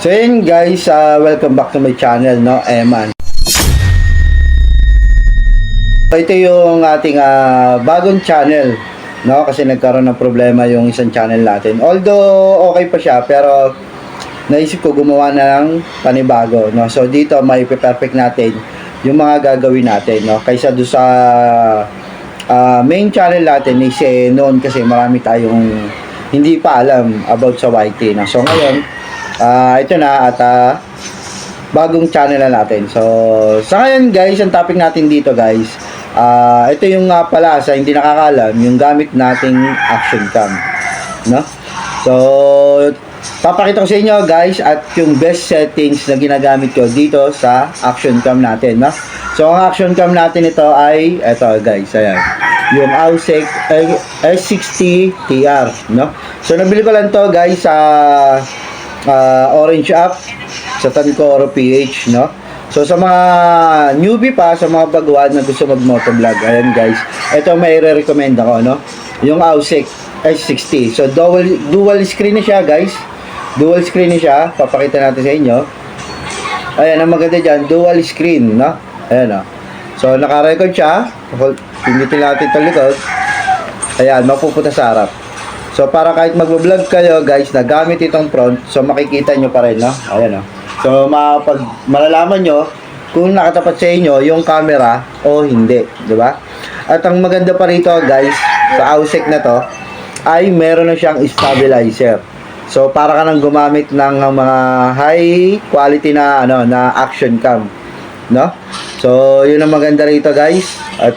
So yun guys, welcome back to my channel, no, Eman. So ito yung ating bagong channel, no, kasi nagkaroon ng problema yung isang channel natin. Although okay pa siya, pero naisip ko gumawa na ng panibago, no. So dito may perfect natin yung mga gagawin natin, no, kaysa do sa main channel natin is noon kasi marami tayong hindi pa alam about sa YT, no. So ngayon ito na at bagong channel na natin. So sa ngayon guys, ang topic natin dito guys, ito yung pala sa hindi nakakaalam, yung gamit nating action cam, no? So papakita ko sa inyo guys at yung best settings na ginagamit ko dito sa action cam natin, no? So ang action cam natin ito ay ito guys, ayan, yung Ausec S60 TR, no? So nabili ko lang to guys sa Orange app sa Tancoro PH, no? So sa mga newbie pa, sa mga baguhan na gusto mag-motovlog, ayan guys, ito may i-recommend ako, no? Yung Ausec S60. So dual screen na siya guys. Dual screen na siya. Papakita natin sa inyo. Ayan, ang maganda dyan, dual screen, no? Ayan, no? So naka-record siya. Pindutin natin itong likod. Ayan, mapupunta sa harap. So para kahit mag-vlog kayo guys na gamit itong front, so makikita nyo pa rin, no? Ayan, no? So malalaman nyo kung nakatapat sa inyo yung camera o hindi, di ba? At ang maganda pa rito guys sa Ausec na to ay meron na siyang stabilizer. So para ka nang gumamit ng mga high quality na na action cam, no? So yun ang maganda rito guys. At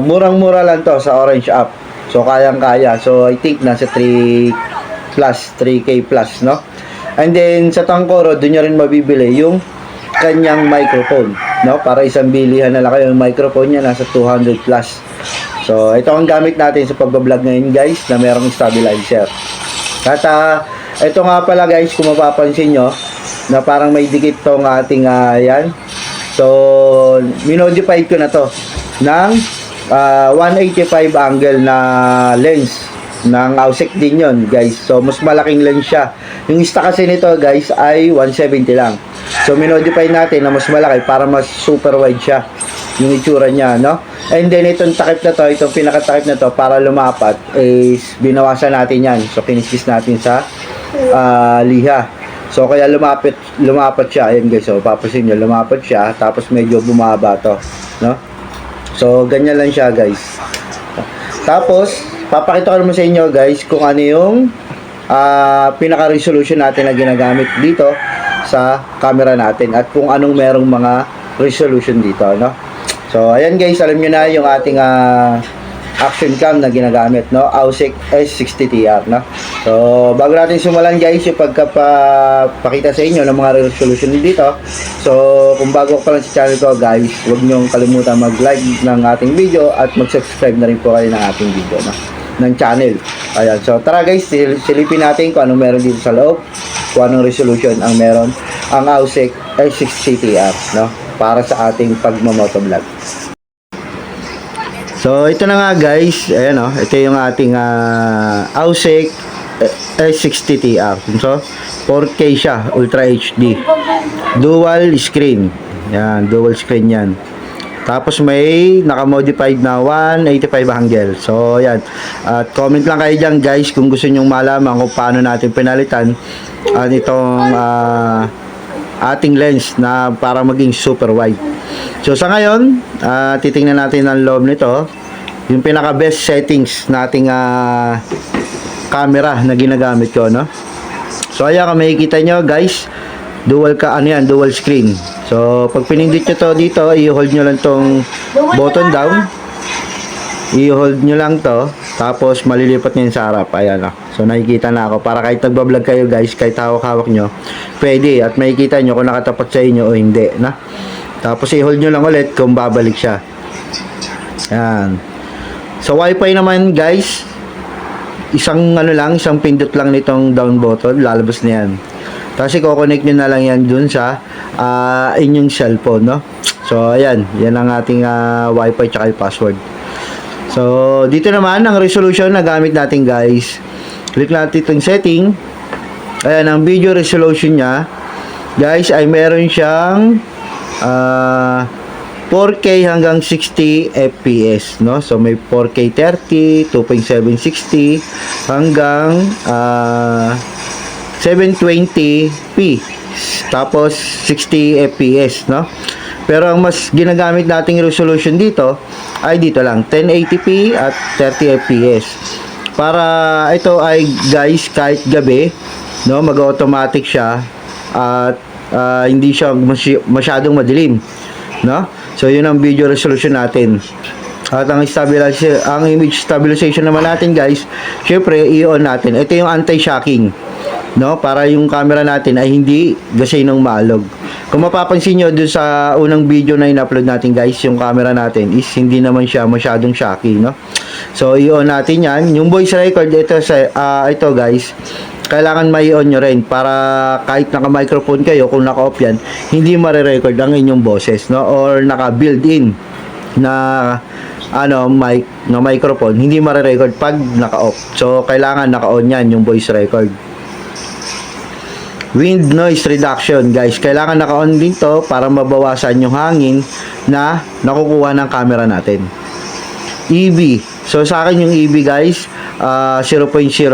murang-mura lang to sa Orange app. So kayang-kaya. So I think nasa 3K plus, no? And then sa Tancoro, doon nyo rin mabibili yung kanyang microphone, no? Para isang bilihan na lang kayo yung microphone niya, nasa 200 plus. So ito ang gamit natin sa pag-vlog ngayon guys, na merong stabilizer. At ito nga pala guys, kung mapapansin nyo, na parang may dikit tong ating yan. So minodify ko na to ng 185 angle na lens ng Ausec din yon guys. So mas malaking lens siya. Yung stock kasi nito guys ay 170 lang. So minodify natin na mas malaki para mas super wide siya yung itsura niya, no? And then itong takip na to, itong pinakatakip na to para lumapat is binawasan natin yan. So kiniskis natin sa liha. So kaya lumapat siya. Ayan guys, so papasin nyo, lumapat siya tapos medyo bumaba to, no? So ganyan lang siya guys. Tapos papakita ko naman sa inyo guys kung ano yung pinaka-resolution natin na ginagamit dito sa camera natin at kung anong merong mga resolution dito, no? So ayan guys, alam nyo na yung ating action cam na ginagamit, no? Ausec S60 TR, no? So bago natin simulan guys yung pagpapakita sa inyo ng mga resolution dito, so kung bago pa lang sa channel ko guys, huwag nyo kalimutan mag-like ng ating video at mag-subscribe na rin po kayo ng ating video, no? Ng channel. Ayan, so tara guys, silipin natin kung anong meron dito sa loob, kung anong resolution ang meron ang Ausec S60 TR, no? Para sa ating pagmamotovlog. So ito na nga guys, ayan, oh, ito yung ating Ausec S60 TR. So 4K siya, Ultra HD, dual screen. Yan, dual screen yan. Tapos may naka-modified na 185 angle. So ayan, at comment lang kayo dyan guys kung gusto nyong malaman kung paano natin pinalitan itong ating lens na para maging super wide. So sa ngayon, titingnan natin ang loob nito, yung pinaka best settings nating camera na ginagamit ko, no? So ayan, kung makikita nyo guys, dual screen. So pag pinindot nyo to dito, i-hold nyo lang tong button down, i-hold nyo lang to, tapos malilipat nyo sa harap. Ayan, so nakikita na ako, para kahit nagbablog kayo guys, kahit hawak-hawak nyo, pwede, at makikita nyo kung nakatapat sa inyo o hindi, na? Tapos i-hold nyo lang ulit kung babalik siya. Ayan. So wifi naman guys, isang pindot lang nitong down button, lalabas na yan. Tapos i-connect nyo na lang yan dun sa inyong cellphone, no? So ayan, yan ang ating wifi tsaka password. So dito naman ang resolution na gamit natin guys, click natin itong setting. Ayan, ang video resolution nya guys, ay meron siyang 4K hanggang 60 FPS, no? So may 4K 30, 2.760 hanggang 720p. Tapos 60 FPS, no? Pero ang mas ginagamit nating resolution dito ay dito lang, 1080p at 30 FPS. Para ito ay guys, kahit gabi, no, mag-automatic siya at hindi siya masyadong madilim, no? So yun ang video resolution natin. At ang image stabilization naman natin guys, syempre i-on natin. Ito yung anti-shocking, no? Para yung camera natin ay hindi gasinong maalog. Kung mapapansin nyo dun sa unang video na in-upload natin guys, yung camera natin is hindi naman siya masyadong shocky, no? So i-on natin yan. Yung voice record, ito guys, kailangan mai-on nyo rin para kahit naka-microphone kayo, kung naka-off yan, hindi mare-record ang inyong boses, no? Or naka-built-in na mic, na microphone, hindi mare-record pag naka-off. So kailangan naka-on yan yung voice record. Wind noise reduction guys, kailangan naka-on din to para mabawasan yung hangin na nakukuha ng camera natin. EB, so sa akin yung EB guys, 0.0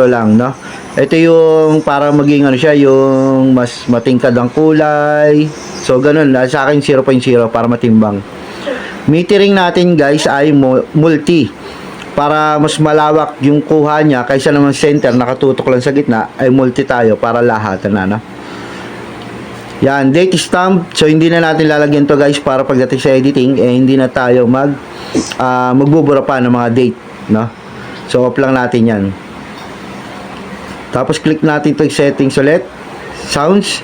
lang, no? Ito yung para maging yung mas matingkad ang kulay. So ganun, sa akin 0.0 para matimbang. Metering natin guys ay multi. Para mas malawak yung kuha niya kaysa naman center nakatutok lang sa gitna, ay multi tayo para lahatan na, no? Yan, date stamp. So hindi na natin lalagyan to guys para pagdating sa editing hindi na tayo magbubura pa ng mga date, no? So off lang natin yan. Tapos click natin ito settings ulit. Sounds.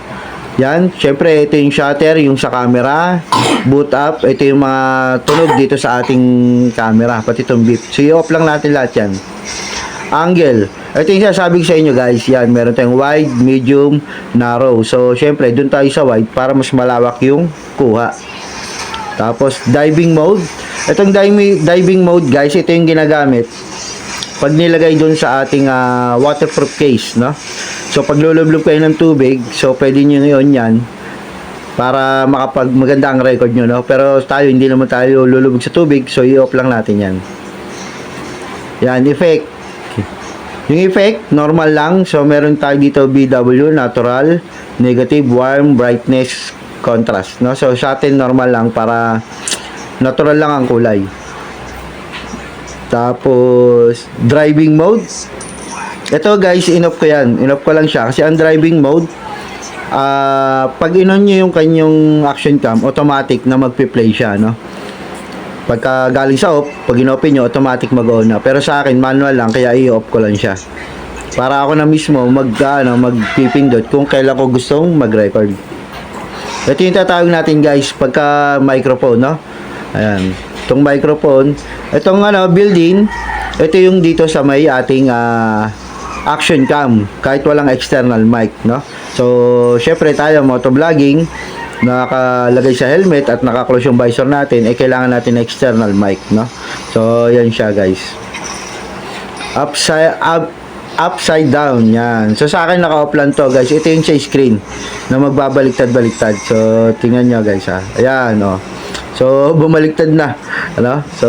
Yan, syempre ito yung shutter, yung sa camera, boot up, ito yung mga tunog dito sa ating camera, pati itong beep. So i-off lang natin lahat yan. Angle. Ito yung sasabi ko sa inyo guys, yan, meron tayong wide, medium, narrow. So syempre dun tayo sa wide para mas malawak yung kuha. Tapos diving mode. Itong diving mode guys, ito yung ginagamit pag nilagay dun sa ating waterproof case, no? So pag lulublob kayo ng tubig, so pwede nyo ngayon yan para maganda ang record nyo, no? Pero tayo, hindi naman tayo lulubog sa tubig, so i-off lang natin yan. Yan, effect. Yung effect, normal lang. So meron tayo dito BW, natural, negative, warm, brightness, contrast, no? So sa atin normal lang para natural lang ang kulay. Tapos driving mode. Ito guys, in-off ko yan. In-off ko lang siya kasi ang driving mode, pag in-on nyo yung kanyang action cam, automatic na magpi-play siya, no? Pagka galing sa off, pag in-open nyo, automatic mag-on na. Pero sa akin, manual lang, kaya i-off ko lang siya. Para ako na mismo magpipindot kung kailan ko gustong mag-record. Ito yung tatawag natin guys, pagka microphone, no? Ayan. Itong microphone, itong built-in, ito yung dito sa may ating action cam, kahit walang external mic, no? So, syempre tayo motovlogging, nakalagay sa helmet at naka-close yung visor natin, kailangan natin external mic, no? So, yan siya guys. Upside down, yan. So, sa akin naka-off lang to guys. Ito yung sa screen na magbabaliktad-baliktad. So, tingnan nyo guys ha. Ayan, oh. So, bumaliktad na. Ano? So,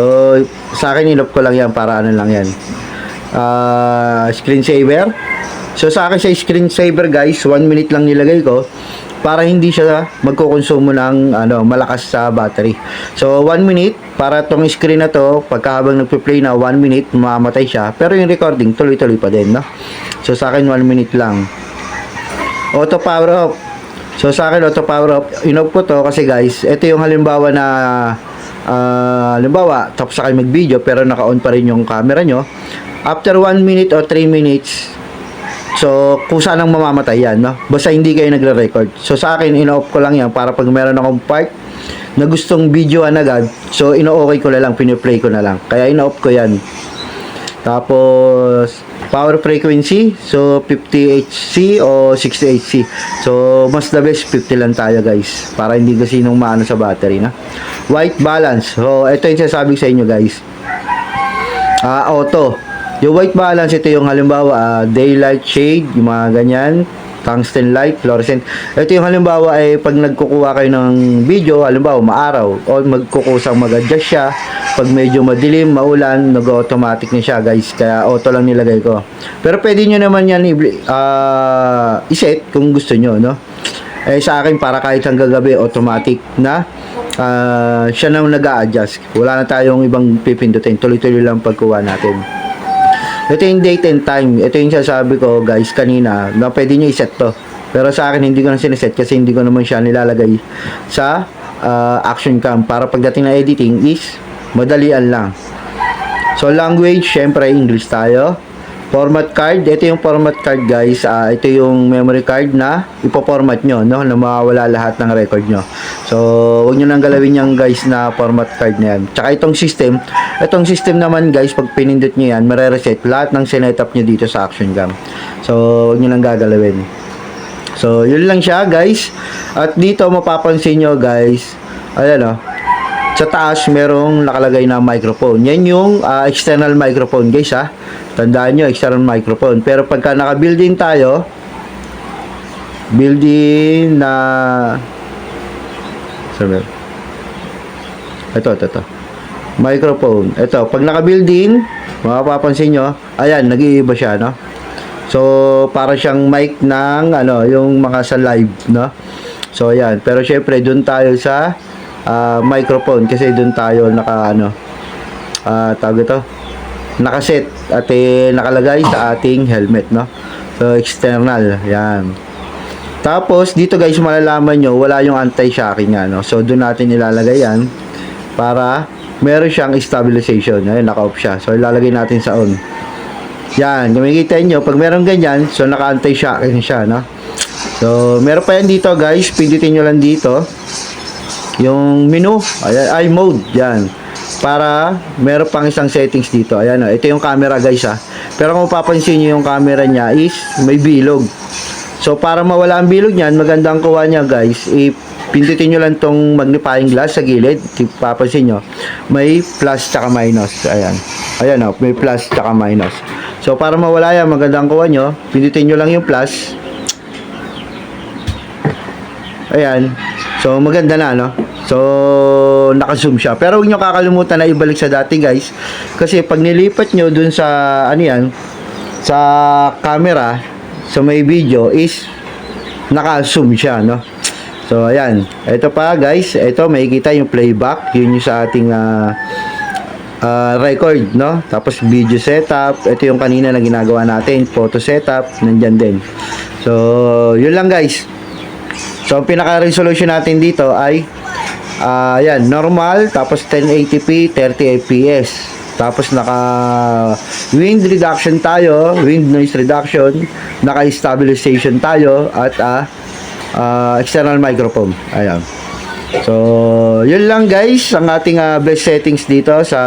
sa akin, in-off ko lang yan para lang yan. Screensaver. So, sa akin sa screensaver, guys, 1 minute lang nilagay ko para hindi siya magkukonsumo ng malakas sa battery. So, 1 minute para tong screen na to, pagkahabang nagpe-play na 1 minute, mamamatay siya. Pero yung recording, tuloy-tuloy pa din, no? So, sa akin, 1 minute lang. Auto power off. So sa akin, auto power off, in-off ko to kasi guys, ito yung halimbawa na tapos sa kayo mag-video pero naka-on pa rin yung camera nyo. After 1 minute or 3 minutes, so kung saan ang mamamatay yan, no? Basta hindi kayo nagre-record. So sa akin, in-off ko lang yan para pag meron akong part na gustong videoan agad, so ino-okay ko na lang, piniplay ko na lang. Kaya in-off ko yan. Tapos power frequency, so 50 Hz o 60 Hz. So mas the best 50 lang tayo guys para hindi kasi nung maano sa battery, na. White balance. So ito yung sasabi sa inyo guys. Auto. Yung white balance, ito yung halimbawa daylight shade, yung mga ganyan. tungsten light, fluorescent. Ito yung halimbawa ay pag nagkukuha kayo ng video, halimbawa maaraw, o magkukusang mag-adjust siya. Pag medyo madilim, maulan, nag-automatic na siya guys. Kaya auto lang nilagay ko. Pero pwede nyo naman yan iset kung gusto nyo, no? Eh sa akin, para kahit hanggang gabi, automatic na siya na nag-a-adjust. Wala na tayong ibang pipindutin. Tuloy-tuloy lang pagkuha natin. Ito yung date and time. Ito yung sasabi ko guys kanina na pwede nyo iset to. Pero sa akin hindi ko na sineset kasi hindi ko naman siya nilalagay sa action cam. Para pagdating na editing is madalian lang. So language, syempre English tayo. Format card, ito yung format card guys. Ito yung memory card na ipo-format nyo, no? Na mawawala lahat ng record nyo. So, huwag nyo nang galawin yan guys na format card na yan. Tsaka itong system naman guys, pag pinindot nyo yan, mare-reset lahat ng sinetup nyo dito sa action cam. So, huwag nyo nang gagalawin. So, yun lang siya guys. At dito mapapansin nyo guys, ayan o, sa taas merong nakalagay na microphone. Yan yung external microphone guys ha. Tandaan nyo, external microphone. Pero pagka naka-built-in tayo, built-in na ito. Microphone. Ito, pag naka-built-in, mapapansin nyo, ayan, nag-iiba siya, no? So, para siyang mic ng, yung mga sa live, no? So, ayan. Pero, syempre, dun tayo sa microphone kasi dun tayo tawag ito, nakaset at nakalagay sa ating helmet, no? So, external, yan. Tapos, dito guys, malalaman nyo, wala yung anti-shocking, So, doon natin ilalagay yan para meron siyang stabilization. Ayun, naka-off siya. So, ilalagay natin sa on. Yan, kung makikita nyo, pag meron ganyan, so, naka-anti-shocking siya, no? So, meron pa yan dito guys, pindutin nyo lang dito yung menu, ayan, mode, yan. Para meron pang isang settings dito. Ayan, ito yung camera guys ha. Pero kung papansin nyo yung camera niya is may bilog. So para mawala ang bilog niyan, magandang kuha niya guys, pindutin nyo lang tong magnifying glass sa gilid. Papansin nyo, may plus tsaka minus. Ayan, may plus tsaka minus. So para mawala yan, magandang kuha nyo, pindutin nyo lang yung plus. Ayan. So maganda na, no? So, naka-zoom siya. Pero huwag nyo kakalimutan na ibalik sa dati, guys. Kasi pag nilipat nyo dun sa, sa camera, sa may video, is naka-zoom siya, no? So, ayan. Ito pa, guys. Ito, makikita yung playback. Yun yung sa ating record, no? Tapos, video setup. Ito yung kanina na ginagawa natin. Photo setup. Nandyan din. So, yun lang, guys. So, ang pinaka-resolution natin dito ay ayan, normal, tapos 1080p, 30 fps. Tapos naka wind reduction tayo, wind noise reduction, naka stabilization tayo at external microphone. Ayan. So, yun lang guys ang ating best settings dito sa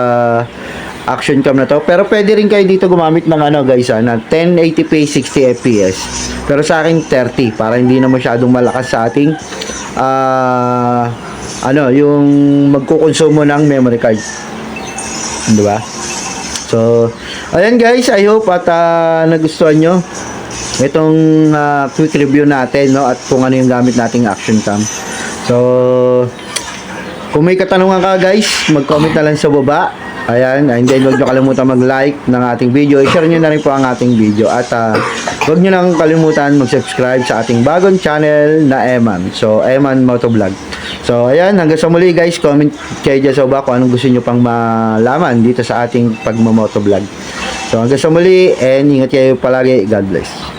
action cam na to. Pero pwede rin kayo dito gumamit ng guys, na 1080p 60 fps. Pero sa akin 30 para hindi na masyadong malakas sa ating yung magkukonsumo ng memory card. Di ba? So, ayan guys, I hope at nagustuhan nyo itong quick review natin, no, at kung ano yung gamit nating action cam. So, kung may katanungan ka guys, mag-comment na lang sa baba. Ayan, and then huwag nyo kalimutan mag-like ng ating video. I-share nyo na rin po ang ating video. At huwag nyo lang kalimutan mag-subscribe sa ating bagong channel na Eman. So, Eman Motovlog. So, ayan, hanggang sa muli guys, comment kayo dyan sa baba kung anong gusto nyo pang malaman dito sa ating pagmamotovlog. So, hanggang sa muli, and ingat kayo palagi. God bless.